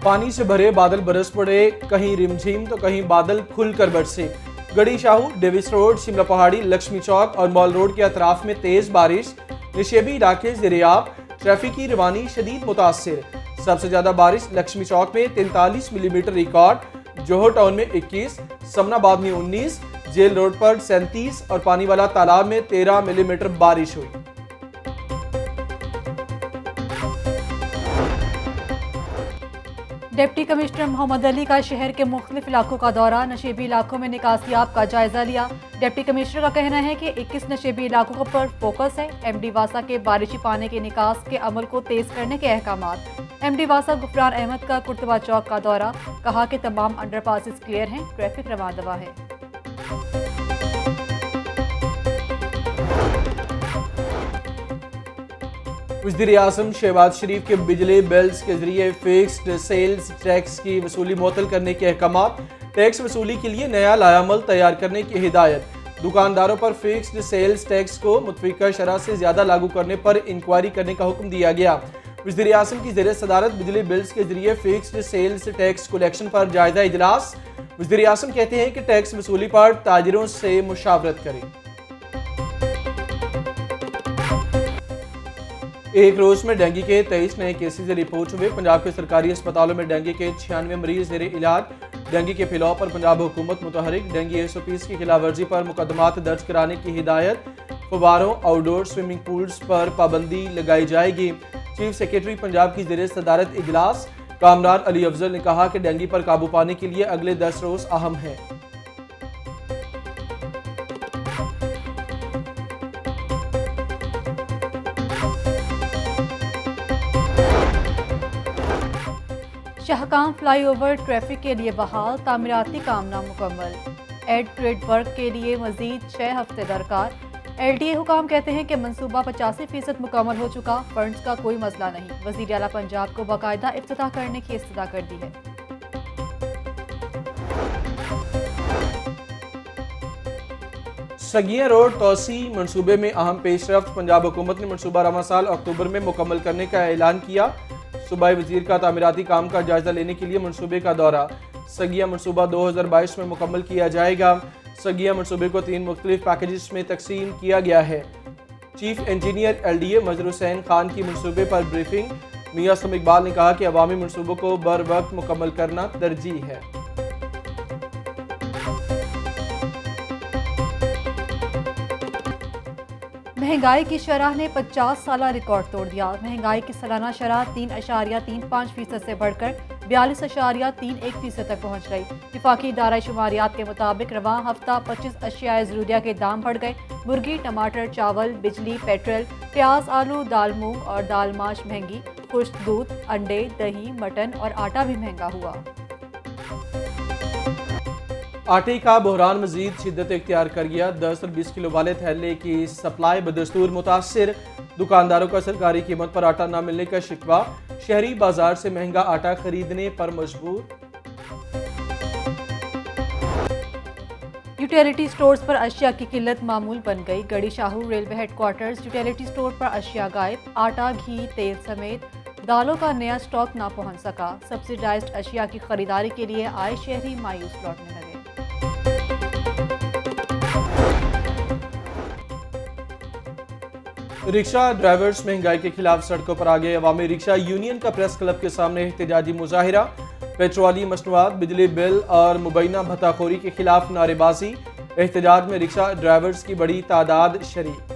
पानी से भरे बादल बरस पड़े, कहीं रिमझिम तो कहीं बादल खुलकर बरसे। गढ़ी शाहू, डेविस रोड, शिमला पहाड़ी, लक्ष्मी चौक और मॉल रोड के अतराफ में तेज बारिश, निशेबी इलाके ज़ेरियाब, ट्रैफिक की रवानी शदीद मुतासिर। सबसे ज्यादा बारिश लक्ष्मी चौक में 43 मिलीमीटर रिकॉर्ड, जोहर टाउन में 21, समनाबाद में 19, जेल रोड पर 37 और पानीवाला तालाब में 13 मिलीमीटर बारिश हुई। डिप्टी कमिश्नर मोहम्मद अली का शहर के मुख्तलिफ इलाकों का दौरा, नशेबी इलाकों में निकासियाब का जायजा लिया। डिप्टी कमिश्नर का कहना है कि 21 नशेबी इलाकों पर फोकस है। MD वासा के बारिशी पानी के निकास के अमल को तेज करने के अहकामात। MD वासा गुफरान अहमद का कुर्तबा चौक का दौरा, कहा कि तमाम अंडरपासेस क्लियर हैं, ट्रैफिक रवां दवा है। वज़ीर-ए-आज़म शहबाज शरीफ के बिजली बिल्स के जरिए फिक्स्ड सेल्स टैक्स की वसूली मुअत्तल करने के अहकामात। टैक्स वसूली के लिए नया लायामल तैयार करने की हिदायत। दुकानदारों पर फिक्स्ड सेल्स टैक्स को मुतफ़िका शरह से ज़्यादा लागू करने पर इंक्वायरी करने का हुक्म दिया गया। वज़ीर-ए-आज़म की ज़ेरे सदारत बिजली बिल्स के जरिए फिक्स्ड सेल्स टैक्स कलेक्शन पर जायजा इजलास। वज़ीर-ए-आज़म कहते हैं कि टैक्स वसूली पर ताजिरों से मुशावरत करें। एक रोज में डेंगू के 23 नए केसेज रिपोर्ट हुए। पंजाब के सरकारी अस्पतालों में डेंगू के 96 मरीज जेरे इलाज। डेंगू के फैलाव पर पंजाब हुकूमत मुतहरिक। डेंगू SOPs की खिलाफ वर्जी पर मुकदमात दर्ज कराने की हिदायत। फवारों, आउटडोर स्विमिंग पूल्स पर पाबंदी लगाई जाएगी। चीफ सेक्रेटरी पंजाब की जेरे सदारत इजलास। कामरान अली अफजल ने कहा कि डेंगू पर काबू पाने के लिए अगले 10 रोज अहम हैं। शाहकाम फ्लाईओवर ट्रैफिक के लिए बहाल, तामीराती काम नामुकम्मल। एड ट्रेड वर्क के लिए मजीद 6 हफ्ते दरकार। LTA हुकाम कहते हैं कि मंसूबा 85% मुकम्मल हो चुका, फंड्स का कोई मसला नहीं। वज़ीर आला पंजाब को बाकायदा इफ्तिताह करने की इस्तदा कर दी है। सगिया रोड तोसी मंसूबे में अहम पेशरफ्त। पंजाब हुकूमत ने मंसूबा रवा साल अक्टूबर में मुकम्मल करने का ऐलान किया। सूबाई वजीर का तामीराती काम का जायजा लेने के लिए मंसूबे का दौरा। सगिया मंसूबा 2022 में मुकम्मल किया जाएगा। सगिया मंसूबे को 3 मुख्तलिफ पैकेजेस में तकसीम किया गया है। चीफ इंजीनियर LDA मजहर हुसैन खान की मंसूबे पर ब्रीफिंग। मियां असलम इकबाल ने कहा कि अवामी मंसूबों को बर वक्त मुकम्मल करना तरजीह है। महंगाई की शरह ने 50 साला रिकॉर्ड तोड़ दिया। महंगाई की सालाना शरह 3.35% से बढ़कर 42.31% तक पहुँच गई। वफाकी इदारा शुमारियात के मुताबिक रवां हफ्ता 25 अशियाए ज़रूरिया के दाम बढ़ गए। मुर्गी, टमाटर, चावल, बिजली, पेट्रोल, प्याज, आलू, दाल मूंग और दाल माश महंगी। खुश्क दूध, अंडे, दही, मटन और आटा भी महंगा हुआ। आटे का बहरान मजीद शिद्दत इख्तियार कर गया। 10 और 20 किलो वाले थैले की सप्लाई बदस्तूर मुतासिर। दुकानदारों का सरकारी कीमत पर आटा न मिलने का शिकवा। शहरी बाजार से महंगा आटा खरीदने पर मजबूर। यूटिलिटी स्टोर्स पर अशिया की किल्लत मामूल बन गई। Garhi Shahu railway headquarters utility store पर अशिया गायब। आटा, घी, तेल समेत दालों का नया स्टॉक ना पहुंच सका। सब्सिडाइज्ड अशिया की खरीदारी के लिए आए शहरी मायूस लौटने लगे। रिक्शा ड्राइवर्स महंगाई के खिलाफ सड़कों पर आ गए। अवामी रिक्शा यूनियन का प्रेस क्लब के सामने एहतजाजी मुजाहिरा। पेट्रोलियम मसनूआत, बिजली बिल और मुबैना भत्ताखोरी के खिलाफ नारेबाजी। एहतजाज में रिक्शा ड्राइवर्स की बड़ी तादाद शरीक।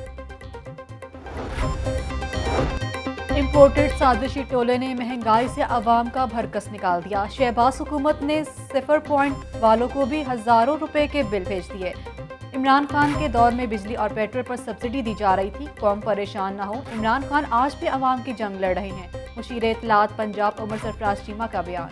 इम्पोर्टेड साजिशी टोले ने महंगाई से अवाम का भरकस निकाल दिया। शहबाज हुकूमत ने 0 पॉइंट वालों को भी हजारों रुपए के बिल भेज दिए। इमरान खान के दौर में बिजली और पेट्रोल पर सब्सिडी दी जा रही थी, कौम परेशान ना हो। इमरान खान आज भी अवाम की जंग लड़ रहे हैं। मुशीर इत्तलात पंजाब उमर सरफराज चीमा का बयान।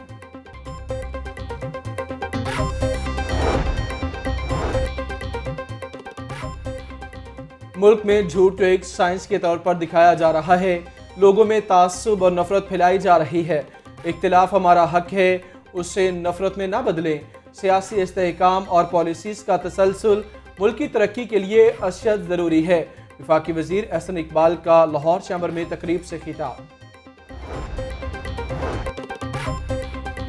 मुल्क में झूठ एक साइंस के तौर पर दिखाया जा रहा है। लोगों में तासुब और नफरत फैलाई जा रही है। इख्तिलाफ हमारा हक है, उससे नफरत में ना बदलें। सियासी इस्तेहकाम और पॉलिसीज का तसलसल मुल्क की तरक्की के लिए अशद ज़रूरी है। वफाकी वज़ीर एहसन इकबाल का लाहौर चैम्बर में तकरीब से खिताब।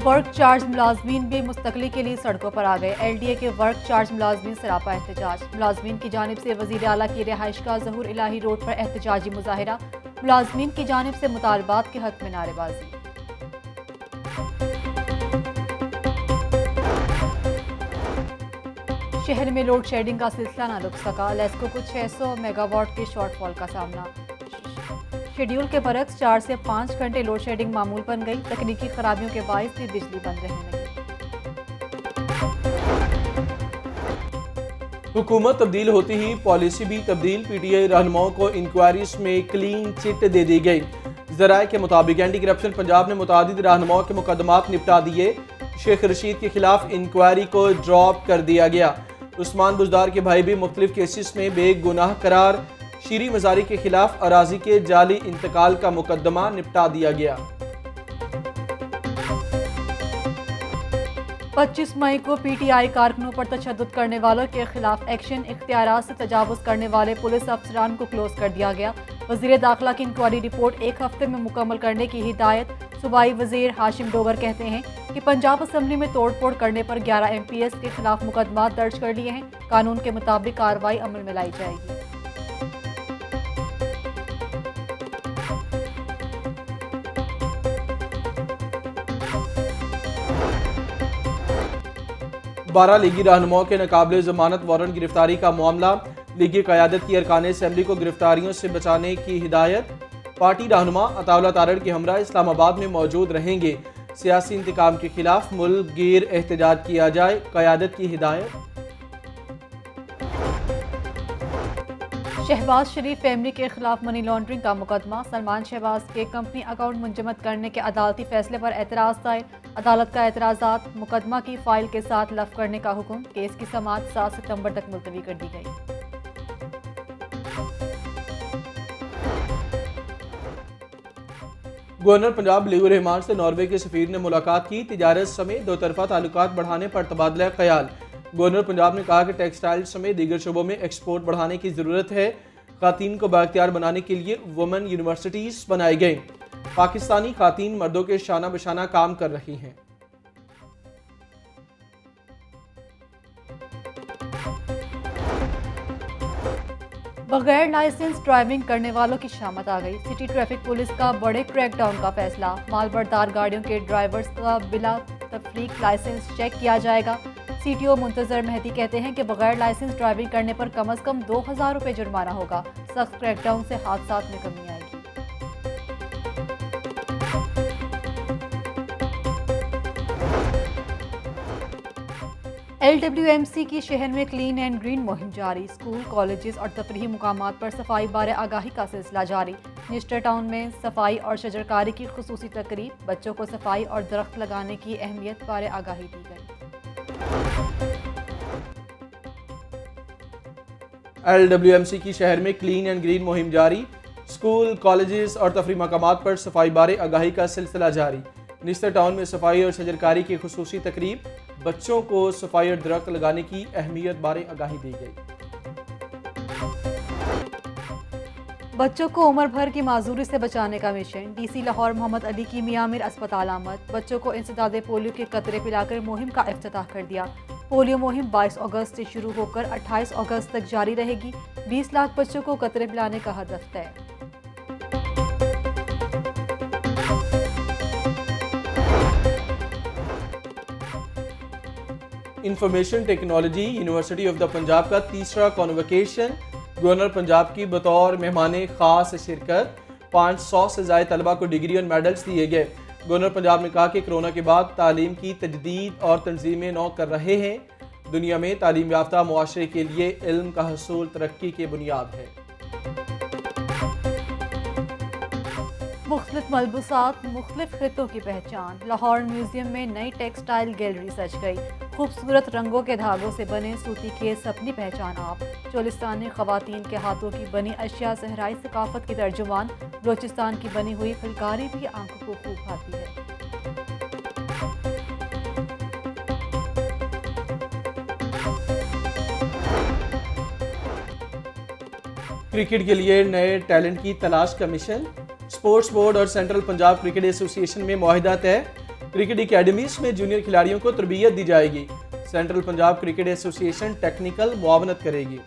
वर्क चार्ज मुलाजमीन भी मुस्तकली के लिए सड़कों पर आ गए। LDA के वर्क चार्ज मुलाजमीन सरापा एहतजाज। मुलाजमीन की जानिब से वज़ीर आला की रिहाइशगाह ज़हूर इलाही रोड पर एहतजाजी मुजाहिरा। मुलाजमीन की जानिब से मुतालबात के हक में नारेबाजी। शहर में लोड शेडिंग का सिलसिला न रुक सका। लेस्को को 600 मेगावाट के शॉर्टफॉल का सामना। शेड्यूल के बरक्स 4 से 5 घंटे लोड शेडिंग मामूल बन गई। तकनीकी खराबियों के बायस भी बिजली बंद रहने लगी। हुकूमत तब्दील होती ही पॉलिसी भी तब्दील। PTI रहनुमाओं को इंक्वायरीज में क्लीन चिट दे दी गई। ज़राए के मुताबिक एंटी करप्शन पंजाब ने मुतादिद रहनुमाओं के मुकदमात निपटा दिए। शेख रशीद के खिलाफ इंक्वायरी को ड्रॉप कर दिया गया। उस्मान बुजदार के भाई भी मुख्तलिफ केसेस में बेगुनाह करार। शीरी मजारी के खिलाफ अराजी के जाली इंतकाल का मुकदमा निपटा दिया गया। 25 मई को PTI कारकुनों पर तशद्दुद करने वालों के खिलाफ एक्शन। इख्तियारात से तजावुज़ करने वाले पुलिस अफसरान को क्लोज कर दिया गया। वज़ीर दाखिला की इंक्वायरी रिपोर्ट 1 हफ्ते में मुकम्मल करने की हिदायत। सूबाई वज़ीर हाशिम डोगर कहते हैं कि पंजाब असम्बली में तोड़फोड़ करने पर 11 MPs के खिलाफ मुकदमा दर्ज कर लिए हैं। कानून के मुताबिक कार्रवाई अमल में लाई जाएगी। बारह लीगी रहनुमाओं के नाकाबिले जमानत वारंट गिरफ्तारी का मामला। लीगी क़यादत की अरकान असम्बली को गिरफ्तारियों से बचाने की हिदायत। पार्टी रहनुमा अताउल्लाह तारड़ के हमरा इस्लामाबाद में मौजूद रहेंगे। सियासी इंतकाम के खिलाफ मुल्क गिर एहतजाज किया जाए, क़यादत की हिदायत। शहबाज शरीफ फैमिली के खिलाफ मनी लॉन्ड्रिंग का मुकदमा। सलमान शहबाज के कंपनी अकाउंट मुंजमद करने के अदालती फैसले पर एतराज़ दायर। अदालत का एतराज़ात। मुकदमा की फाइल के साथ लफ करने का हुक्म। केस की समाअत 7 सितंबर तक मुलतवी कर दी गई। गवर्नर पंजाब लियू रहमान से नॉर्वे के सफीर ने मुलाकात की। तिजारत समेत दो तरफा ताल्लुकात बढ़ाने पर तबादला ख्याल। गवर्नर पंजाब ने कहा कि टेक्सटाइल समेत दीगर शोबों में एक्सपोर्ट बढ़ाने की ज़रूरत है। खातीन को बाख्तियार बनाने के लिए वुमेन यूनिवर्सिटीज़ बनाई गई। पाकिस्तानी खातीन मर्दों के शाना बशाना काम कर रही हैं। बगैर लाइसेंस ड्राइविंग करने वालों की शामत आ गई। सिटी ट्रैफिक पुलिस का बड़े क्रैकडाउन का फैसला। मालबरदार गाड़ियों के ड्राइवर्स का बिला तफरीक लाइसेंस चेक किया जाएगा। CTO मुंतजर मेहदी कहते हैं कि बगैर लाइसेंस ड्राइविंग करने पर कम अज़ कम 2000 रुपये जुर्माना होगा। सख्त क्रैकडाउन से हादसात में कमी आएगी। LWMC की शहर में क्लीन एंड ग्रीन मुहिम जारी। स्कूल, कॉलेजेस और तफरीही मुकामात पर सफाई बारे आगाही का सिलसिला जारी। निस्टर टाउन में सफाई और शजरकारी की खुसूसी तकरीब। बच्चों को सफाई और दरख्त लगाने की अहमियत बारे आगाही दी गई। LWMC की शहर में क्लीन एंड ग्रीन मुहिम जारी। स्कूल, कॉलेजेस और तफरीही मकामात पर सफाई बारे आगाही का सिलसिला जारी। निस्टर टाउन में सफाई और शजरकारी की खुसूसी तकरीब। बच्चों को सफाई और दरख्त लगाने की अहमियत बारे आगाही दी गई। बच्चों को उम्र भर की माजूरी से बचाने का मिशन। DC लाहौर मोहम्मद अली की मियामिर अस्पताल आमद। बच्चों को इंसदादे पोलियो के कतरे पिलाकर मुहिम का इफ्तिताह कर दिया। पोलियो मुहिम 22 अगस्त से शुरू होकर 28 अगस्त तक जारी रहेगी। 20 लाख बच्चों को कतरे पिलाने का हदफ तय। Information technology university of the Punjab का तीसरा कॉन्वोकेशन। गवर्नर पंजाब की बतौर मेहमान खास शिरकत। 500 से ज़ायद तलबा को डिग्री और मेडल्स दिए गए। गवर्नर पंजाब ने कहा कि कोरोना के बाद तालीम की तजदीद और तंजीमें नौ कर रहे हैं। दुनिया में तालीम याफ्ता मुआशरे के लिए इल्म का हसूल तरक्की की बुनियाद है। मुख्तलिफ मलबूसात, मुख्तलिफ खितों की पहचान। लाहौर म्यूजियम में नई टेक्सटाइल गैलरी सज गई। खूबसूरत रंगों के धागों से बने सूती खेस अपनी पहचान आप। चोलिस्तानी खवातीन के हाथों की बनी अशिया सहराई सकाफत की तर्जुमान। बलोचिस्तान की बनी हुई फुलकारी भी आंखों को खूब भाती है। क्रिकेट के लिए नए टैलेंट की तलाश का मिशन। स्पोर्ट्स बोर्ड और सेंट्रल पंजाब क्रिकेट एसोसिएशन में मुआहिदा तय। क्रिकेट एकेडमीज में जूनियर खिलाड़ियों को तरबियत दी जाएगी। Central Punjab cricket association technical मुआवनत करेगी।